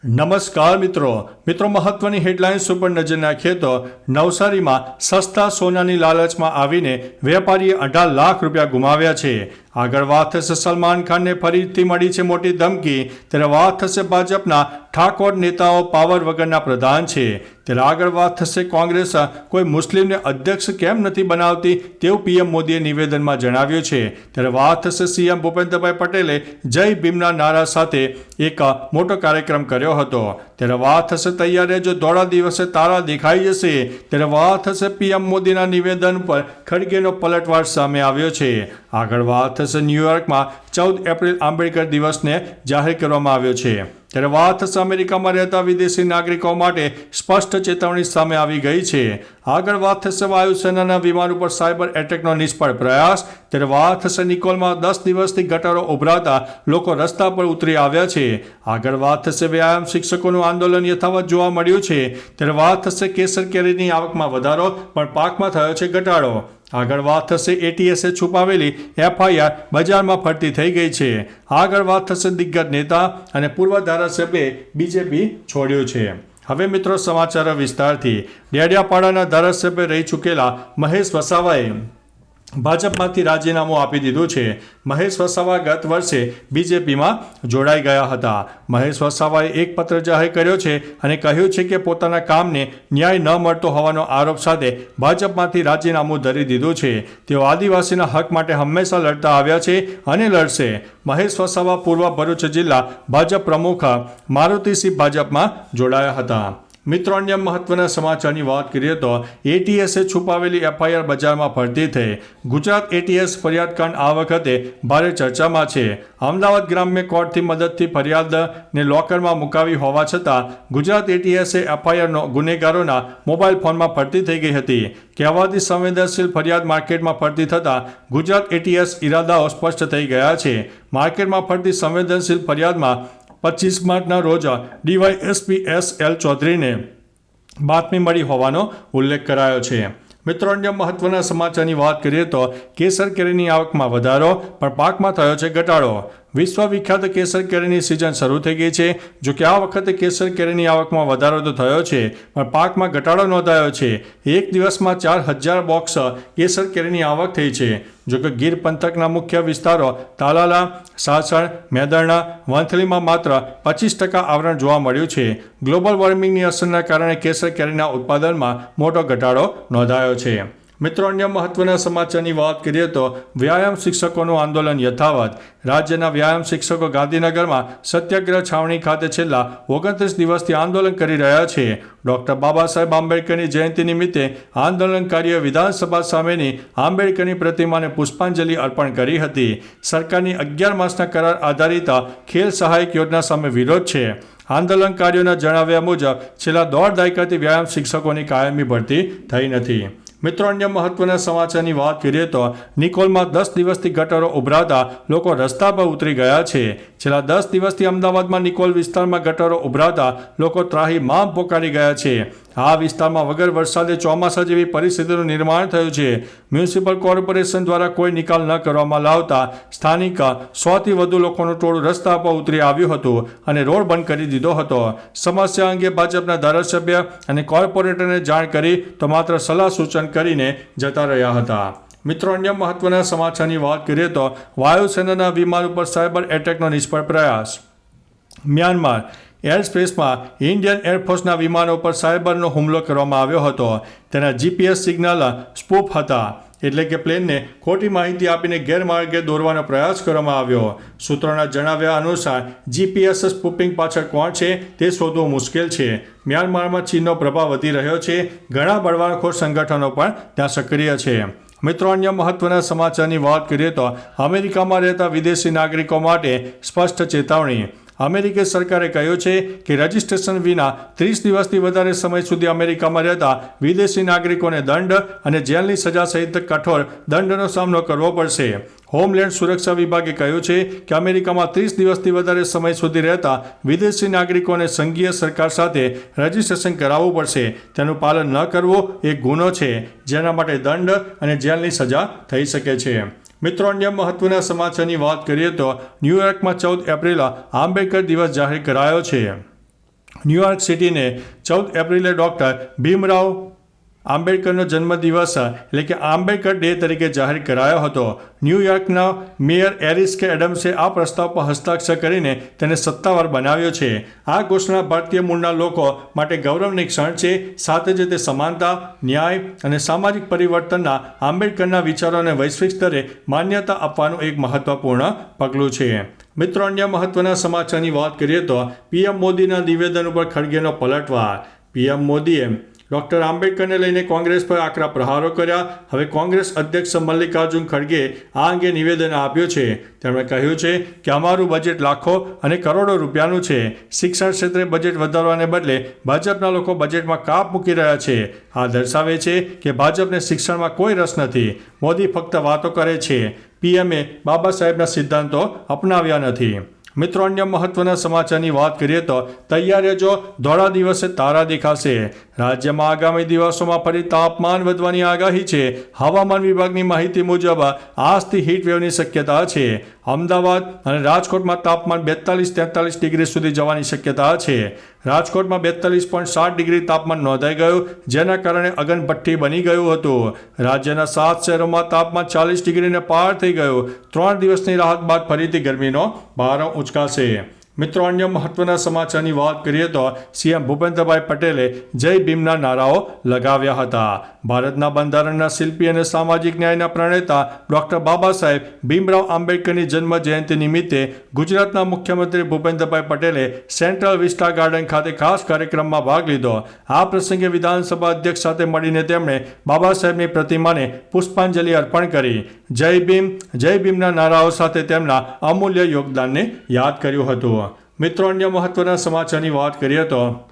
નમસ્કાર મિત્રો મહત્વની હેડલાઇન્સ ઉપર નજર નાખીએ તો નવસારીમાં સસ્તા સોનાની લાલચમાં આવીને વેપારીએ 18 લાખ રૂપિયા ગુમાવ્યા છે. આગળ વાત થશે સલમાન ખાનને ફરીથી મળી છે મોટી ધમકી, ત્યારે વાત થશે ભાજપના ઠાકોર નેતાઓ પાવર વગરના પ્રધાન છે. ત્યારે આગળ વાત થશે કોંગ્રેસ કોઈ મુસ્લિમને અધ્યક્ષ કેમ નથી બનાવતી તેવું પીએમ મોદીએ નિવેદનમાં જણાવ્યું છે. ત્યારે વાત થશે સીએમ ભૂપેન્દ્રભાઈ પટેલે જય ભીમના નારા સાથે એક મોટો કાર્યક્રમ કર્યો હતો. ત્યારે વાત થશે તૈયાર રહેજો ધોળા દિવસે તારા દેખાઈ જશે. ત્યારે વાત થશે પીએમ મોદીના નિવેદન પર ખડગેનો પલટવાર સામે આવ્યો છે. આગળ વાત થશે ન્યૂયોર્કમાં 14 એપ્રિલ આંબેડકર દિવસને જાહેર કરવામાં આવ્યો છે. ત્યારે વાત થશે અમેરિકામાં રહેતા વિદેશી નાગરિકો માટે સ્પષ્ટ ચેતવણી સામે આવી ગઈ છે. આગળ વાત થશે વાયુસેનાના વિમાન ઉપર સાયબર એટેકનો નિષ્ફળ પ્રયાસ. ત્યારે વાત થશે નિકોલમાં 10 દિવસથી ગટરો ઉભરાતા લોકો રસ્તા પર ઉતરી આવ્યા છે. આગળ વાત થશે વ્યાયામ શિક્ષકોનું આંદોલન યથાવત જોવા મળ્યું છે. ત્યારે વાત થશે કેસર કેરીની આવકમાં વધારો પણ પાકમાં થયો છે ઘટાડો. આગળ વાત થશે એટીએસે છુપાવેલી એફઆઈઆર બજારમાં ફરતી થઈ ગઈ છે. આગળ વાત થશે દિગ્ગજ નેતા અને પૂર્વ ધારાસભ્યે બીજેપી છોડ્યું છે. હવે મિત્રો સમાચાર વિસ્તારથી. ડેડિયાપાડાના ધારાસભ્ય રહી ચૂકેલા મહેશ વસાવાએ ભાજપમાંથી રાજીનામું આપી દીધું છે. મહેશ વસાવા ગત વર્ષે બીજેપીમાં જોડાઈ ગયા હતા. મહેશ વસાવાએ એક પત્ર જાહેર કર્યો છે અને કહ્યું છે કે પોતાના કામને ન્યાય ન મળતો હોવાનો આરોપ સાથે ભાજપમાંથી રાજીનામું ધરી દીધું છે. તેઓ આદિવાસીના હક માટે હંમેશા લડતા આવ્યા છે અને લડશે. મહેશ વસાવા પૂર્વ ભરૂચ જિલ્લા ભાજપ પ્રમુખ મારુતિસિંહ ભાજપમાં જોડાયા હતા. મિત્રો અન્ય મહત્વના સમાચારની વાત કરીએ તો એટીએસે છુપાવેલી એફઆઈઆર બજારમાં ફરતી થઈ. ગુજરાત એટીએસ ફરિયાદકાંડ આ વખતે ભારે ચર્ચામાં છે. અમદાવાદ ગ્રામ્ય કોર્ટથી મદદથી ફરિયાદને લોકરમાં મુકાવી હોવા છતાં ગુજરાત એટીએસે એફઆઈઆર ગુનેગારોના મોબાઈલ ફોનમાં ફરતી થઈ ગઈ હતી. કહેવાતી સંવેદનશીલ ફરિયાદ માર્કેટમાં ફરતી થતાં ગુજરાત એટીએસ ઇરાદાઓ સ્પષ્ટ થઈ ગયા છે. માર્કેટમાં ફરતી સંવેદનશીલ ફરિયાદમાં 25 માર્ચના રોજ ડીવાયએસપી એસ.એલ. ચૌધરીને બાતમી મળી હોવાનો ઉલ્લેખ કરાયો છે. મિત્રો અન્ય મહત્વના સમાચારની વાત કરીએ તો કેસર કેરીની આવકમાં વધારો પણ પાકમાં થયો છે ઘટાડો. વિશ્વવિખ્યાત કેસર કેરીની સિઝન શરૂ થઈ ગઈ છે. જો કે આ વખતે કેસર કેરીની આવકમાં વધારો તો થયો છે પણ પાકમાં ઘટાડો નોંધાયો છે. એક દિવસમાં 4000 બોક્સ કેસર કેરીની આવક થઈ છે. જો કે ગીર પંથકના મુખ્ય વિસ્તારો તાલાલા, સાસણ, મેદરણા, વંથલીમાં માત્ર 25% આવરણ જોવા મળ્યું છે. ગ્લોબલ વોર્મિંગની અસરના કારણે કેસર કેરીના ઉત્પાદનમાં મોટો ઘટાડો નોંધાયો છે. મિત્રો અન્ય મહત્વના સમાચારની વાત કરીએ તો વ્યાયામ શિક્ષકોનું આંદોલન યથાવત. રાજ્યના વ્યાયામ શિક્ષકો ગાંધીનગરમાં સત્યાગ્રહ છાવણી ખાતે છેલ્લા 29 દિવસથી આંદોલન કરી રહ્યા છે. ડૉક્ટર બાબા સાહેબ આંબેડકરની જયંતિ નિમિત્તે આંદોલનકારીઓએ વિધાનસભા સામેની આંબેડકરની પ્રતિમાને પુષ્પાંજલિ અર્પણ કરી હતી. સરકારની 11 માસના કરાર આધારિત ખેલ સહાયક યોજના સામે વિરોધ છે. આંદોલનકારીઓના જણાવ્યા મુજબ છેલ્લા 1.5 દાયકાથી વ્યાયામ શિક્ષકોની કાયમી ભરતી થઈ નથી. મિત્રો અન્ય મહત્વના સમાચારની વાત કરીએ તો નિકોલમાં 10 દિવસથી ગટરો ઉભરાતા લોકો રસ્તા પર ઉતરી ગયા છે. છેલ્લા 10 દિવસથી અમદાવાદમાં નિકોલ વિસ્તારમાં ગટરો ઉભરાતા લોકો ત્રાહિમામ પોકારી ગયા છે. આ વિસ્તારમાં વગર વરસાદે ચોમાસા જેવી પરિસ્થિતિનું નિર્માણ થયું છે. મ્યુનિસિપલ કોર્પોરેશન દ્વારા કોઈ નિકાલ ન કરવામાં લાવતા સ્થાનિક 100થી વધુ લોકોનું ટોળું રસ્તા પર ઉતરી આવ્યું હતું અને રોડ બંધ કરી દીધો હતો. સમસ્યા અંગે ભાજપના ધારાસભ્ય અને કોર્પોરેટરને જાણ કરી તો માત્ર સલાહ સૂચન કરીને જતા રહ્યા હતા. મિત્રો અન્ય મહત્વના સમાચારની વાત કરીએ તો વાયુસેનાના વિમાન ઉપર સાયબર એટેકનો નિષ્ફળ પ્રયાસ. મ્યાનમાર એરસ્પેસમાં ઇન્ડિયન એરફોર્સના વિમાનો પર સાયબરનો હુમલો કરવામાં આવ્યો હતો. તેના જીપીએસ સિગ્નલ સ્પૂફ હતા, એટલે કે પ્લેનને ખોટી માહિતી આપીને ગેરમાર્ગે દોરવાનો પ્રયાસ કરવામાં આવ્યો. સૂત્રોના જણાવ્યા અનુસાર જીપીએસ સ્પૂફિંગ પાછળ કોણ છે તે શોધવું મુશ્કેલ છે. મ્યાનમારમાં ચીનનો પ્રભાવ વધી રહ્યો છે. ઘણા બળવાખોર સંગઠનો પણ ત્યાં સક્રિય છે. મિત્રો અન્ય મહત્વના સમાચારની વાત કરીએ તો અમેરિકામાં રહેતા વિદેશી નાગરિકો માટે સ્પષ્ટ ચેતવણી. અમેરિકી સરકારે કહ્યું છે કે રજિસ્ટ્રેશન વિના 30 દિવસથી વધારે સમય સુધી અમેરિકામાં રહેતા વિદેશી નાગરિકોને દંડ અને જેલની સજા સહિત કઠોર દંડનો સામનો કરવો પડશે. હોમલેન્ડ સુરક્ષા વિભાગે કહ્યું છે કે અમેરિકામાં 30 દિવસથી વધારે સમય સુધી રહેતા વિદેશી નાગરિકોને સંઘીય સરકાર સાથે રજિસ્ટ્રેશન કરાવવું પડશે. તેનું પાલન ન કરવું એક ગુનો છે, જેના માટે દંડ અને જેલની સજા થઈ શકે છે. મિત્રો અન્ય મહત્વના સમાચારની વાત કરીએ તો ન્યૂયોર્કમાં 14 એપ્રિલ આંબેડકર દિવસ જાહેર કરાયો છે. ન્યૂયોર્ક સિટીને 14 એપ્રિલે ડૉક્ટર ભીમરાવ આંબેડકરનો જન્મદિવસ એટલે કે આંબેડકર ડે તરીકે જાહેર કરાયો હતો. ન્યૂયોર્કના મેયર એરિસ કે એડમ્સે આ પ્રસ્તાવ પર હસ્તાક્ષર કરીને તેને સત્તાવાર બનાવ્યો છે. આ ઘોષણા ભારતીય મૂળના લોકો માટે ગૌરવની ક્ષણ છે. સાથે જ તે સમાનતા, ન્યાય અને સામાજિક પરિવર્તનના આંબેડકરના વિચારોને વૈશ્વિક સ્તરે માન્યતા આપવાનું એક મહત્વપૂર્ણ પગલું છે. મિત્રો, અન્ય મહત્વના સમાચારની વાત કરીએ તો પીએમ મોદીના નિવેદન ઉપર ખડગેનો પલટવાર. પીએમ મોદીએ ડૉક્ટર આંબેડકરને લઈને કોંગ્રેસ પર આકરા પ્રહારો કર્યા. હવે કોંગ્રેસ અધ્યક્ષ મલ્લિકાર્જુન ખડગે આ અંગે નિવેદન આપ્યું છે. તેમણે કહ્યું છે કે અમારું બજેટ લાખો અને કરોડો રૂપિયાનું છે. શિક્ષણ ક્ષેત્રે બજેટ વધારવાને બદલે ભાજપના લોકો બજેટમાં કાપ મૂકી રહ્યા છે. આ દર્શાવે છે કે ભાજપને શિક્ષણમાં કોઈ રસ નથી. મોદી ફક્ત વાતો કરે છે. પીએમએ બાબા સાહેબના સિદ્ધાંતો અપનાવ્યા નથી. મિત્રો, અન્ય મહત્વના સમાચારની વાત કરીએ તો તૈયાર રહેજો, ધોળા દિવસે તારા દેખાશે. રાજ્યમાં આગામી દિવસોમાં ફરી તાપમાન વધવાની આગાહી છે. હવામાન વિભાગની માહિતી મુજબ આજથી હીટ વેવની શક્યતા છે. અમદાવાદ અને રાજકોટમાં તાપમાન 42-43 ડિગ્રી સુધી જવાની શક્યતા છે. રાજકોટમાં 42.7 ડિગ્રી તાપમાન નોંધાઈ ગયું, જેના કારણે અગનભઠ્ઠી બની ગયું હતું. રાજ્યના 7 શહેરોમાં તાપમાન 40 ડિગ્રીને પાર થઈ ગયું. 3 દિવસની રાહત બાદ ફરીથી ગરમીનો પારો ઉંચકાશે. મિત્રો, અન્ય મહત્વના સમાચારની વાત કરીએ તો સીએમ ભૂપેન્દ્રભાઈ પટેલે જય ભીમના નારાઓ લગાવ્યા હતા. ભારતના બંધારણના શિલ્પી અને સામાજિક ન્યાયના પ્રણેતા ડૉક્ટર બાબા સાહેબ ભીમરાવ આંબેડકરની જન્મ જયંતિ નિમિત્તે ગુજરાતના મુખ્યમંત્રી ભૂપેન્દ્રભાઈ પટેલે સેન્ટ્રલ વિસ્ટા ગાર્ડન ખાતે ખાસ કાર્યક્રમમાં ભાગ લીધો. આ પ્રસંગે વિધાનસભા અધ્યક્ષ સાથે મળીને તેમણે બાબા સાહેબની પ્રતિમાને પુષ્પાંજલિ અર્પણ કરી. જય ભીમના નારાઓ સાથે તેમના અમૂલ્ય યોગદાનને યાદ કર્યું હતું. મિત્રો, અન્ય મહત્વના સમાચારની વાત કરીએ તો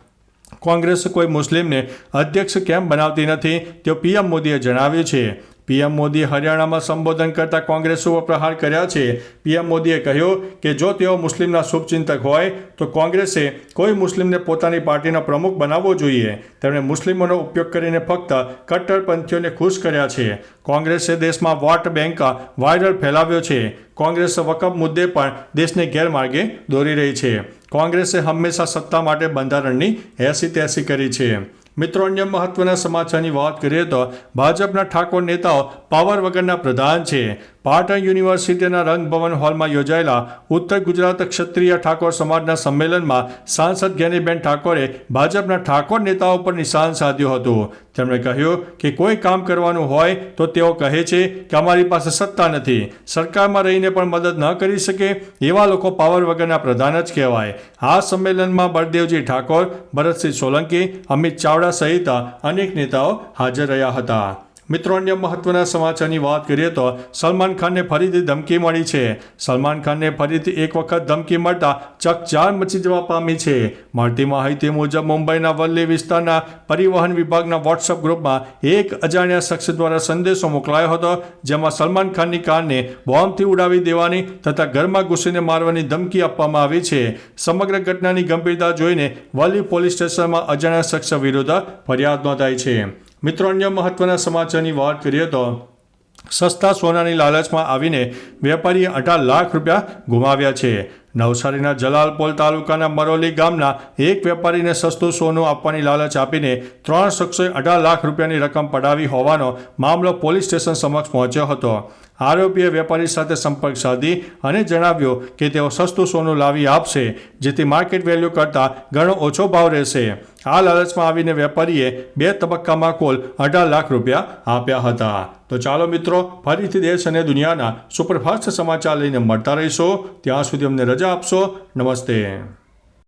કોંગ્રેસ કોઈ મુસ્લિમને અધ્યક્ષ કેમ બનાવતી નથી તેવું પીએમ મોદીએ જણાવ્યું છે. પીએમ મોદીએ હરિયાણામાં સંબોધન કરતા કોંગ્રેસ ઉપર પ્રહાર કર્યા છે. પીએમ મોદીએ કહ્યું કે જો તેઓ મુસ્લિમના શુભચિંતક હોય તો કોંગ્રેસે કોઈ મુસ્લિમને પોતાની પાર્ટીનો પ્રમુખ બનાવવો જોઈએ. તેમણે મુસ્લિમોનો ઉપયોગ કરીને ફક્ત કટ્ટરપંથીઓને ખુશ કર્યા છે. કોંગ્રેસે દેશમાં વોટ બેંક વાયરલ ફેલાવ્યો છે. કોંગ્રેસ વકફ મુદ્દે પણ દેશને ગેરમાર્ગે દોરી રહી છે. કોંગ્રેસે હંમેશા સત્તા માટે બંધારણની એસી-તેસી કરી છે. મિત્રો, અન્ય મહત્વના સમાચારની વાત કરીએ તો ભાજપના ઠાકોર નેતાઓ પાવર વગરના પ્રધાન છે. પાટણ યુનિવર્સિટીના રંગભવન હોલમાં યોજાયેલા ઉત્તર ગુજરાત ક્ષત્રિય ઠાકોર સમાજના સંમેલનમાં સાંસદ જ્ઞાનીબેન ઠાકોરે ભાજપના ઠાકોર નેતાઓ પર નિશાન સાધ્યું હતું. તેમણે કહ્યું કે કોઈ કામ કરવાનું હોય તો તેઓ કહે છે કે અમારી પાસે સત્તા નથી, સરકારમાં રહીને પણ મદદ ન કરી શકે, એવા લોકો પાવર વગરના પ્રધાન જ કહેવાય. આ સંમેલનમાં બળદેવજી ઠાકોર, ભરતસિંહ સોલંકી, અમિત ચાવડા સહિત અનેક નેતાઓ હાજર રહ્યા હતા. મિત્રો, અન્ય મહત્વના સમાચારની વાત કરીએ તો સલમાન ખાનને ફરીથી ધમકી મળી છે. સલમાન ખાનને ફરીથી એક વખત ધમકી મળતા ચકચાર મચી જવા પામી છે. મળતી માહિતી મુજબ મુંબઈના વલ્લી વિસ્તારના પરિવહન વિભાગના વોટ્સઅપ ગ્રુપમાં એક અજાણ્યા શખ્સ દ્વારા સંદેશો મોકલાયો હતો, જેમાં સલમાન ખાનની કારને બોમ્બથી ઉડાવી દેવાની તથા ઘરમાં ઘૂસીને મારવાની ધમકી આપવામાં આવી છે. સમગ્ર ઘટનાની ગંભીરતા જોઈને વલ્લી પોલીસ સ્ટેશનમાં અજાણ્યા શખ્સ વિરુદ્ધ ફરિયાદ નોંધાઈ છે. મિત્રો, અન્ય મહત્વના સમાચારની વાત કરીએ તો સસ્તા સોનાની લાલચમાં આવીને વેપારીએ 18 લાખ રૂપિયા ગુમાવ્યા છે. નવસારીના જલાલપોર તાલુકાના મરોલી ગામના એક વેપારીને સસ્તું સોનું આપવાની લાલચ આપીને 3 શખ્સોએ 18 લાખ રૂપિયાની રકમ પડાવી હોવાનો મામલો પોલીસ સ્ટેશન સમક્ષ પહોંચ્યો હતો. આરોપીએ વેપારી સાથે સંપર્ક સાધી અને જણાવ્યું કે તેઓ સસ્તું સોનું લાવી આપશે, જેથી માર્કેટ વેલ્યુ કરતાં ઘણો ઓછો ભાવ રહેશે. આ લાલચમાં આવીને વેપારીએ 2 તબક્કામાં કુલ 18 લાખ રૂપિયા આપ્યા હતા. તો ચાલો મિત્રો, ફરીથી દેશ અને દુનિયાના સુપરફાસ્ટ સમાચાર લઈને મળતા રહીશું. ત્યાં સુધી અમને રજા આપશો. નમસ્તે.